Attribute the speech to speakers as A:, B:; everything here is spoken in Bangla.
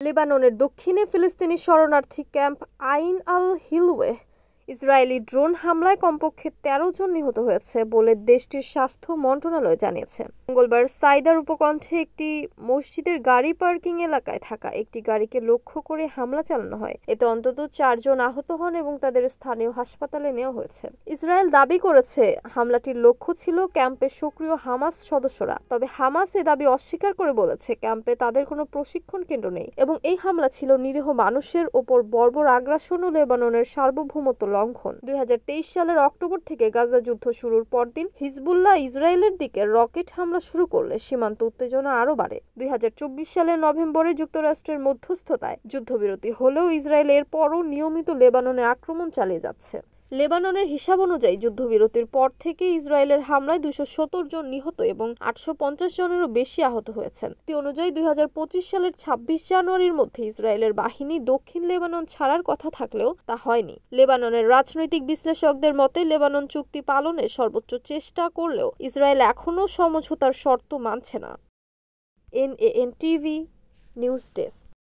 A: লেবাননের দক্ষিণে ফিলিস্তিনি শরণার্থী ক্যাম্প আইন আল হিলওয়ে ইসরায়েলি ড্রোন হামলায় কমপক্ষে ১৩ জন নিহত হয়েছে বলে দেশটির স্বাস্থ্য মন্ত্রণালয় জানিয়েছে। মঙ্গলবার সাইদার উপকণ্ঠে একটি মসজিদের গাড়ি পার্কিং এলাকায় থাকা একটি গাড়িকে লক্ষ্য করে হামলা চালানো হয়। এতে অন্তত ৪ জন আহত হন এবং তাদের স্থানীয় হাসপাতালে নেওয়া হয়েছে। ইসরায়েল দাবি করেছে হামলাটির লক্ষ্য ছিল ক্যাম্পের সক্রিয় হামাস সদস্যরা। তবে হামাস এ দাবি অস্বীকার করে বলেছে ক্যাম্পে তাদের কোনো প্রশিক্ষণ কেন্দ্র নেই এবং এই হামলা ছিল নিরীহ মানুষের ওপর বর্বর আগ্রাসন ও লেবাননের সার্বভৌমত্ব লঙ্ঘন। ২০২৩ সালের অক্টোবর থেকে গাজা যুদ্ধ শুরুর পরদিন হিজবুল্লাহ ইসরায়েলের দিকে রকেট হামলা শুরু করলে সীমান্ত উত্তেজনা আরও বাড়ে। ২০২৪ সালের নভেম্বরে যুক্তরাষ্ট্রের মধ্যস্থতায় যুদ্ধবিরতি হলেও ইসরায়েল এরপরও নিয়মিত লেবাননে আক্রমণ চালিয়ে যাচ্ছে। লেবাননের হিসাব অনুযায়ী যুদ্ধবিরতির পর থেকে ইসরায়েলের হামলায় ২৭০ জন নিহত এবং ৮৫০ জনেরও বেশি আহত হয়েছেন। অনুযায়ী ২০২৫ সালের ২৬ জানুয়ারির মধ্যে ইসরায়েলের বাহিনী দক্ষিণ লেবানন ছাড়ার কথা থাকলেও তা হয়নি। লেবাননের রাজনৈতিক বিশ্লেষকদের মতে লেবানন চুক্তি পালনে সর্বোচ্চ চেষ্টা করলেও ইসরায়েল এখনও সমঝোতার শর্ত মানছে না। NAN TV news desk.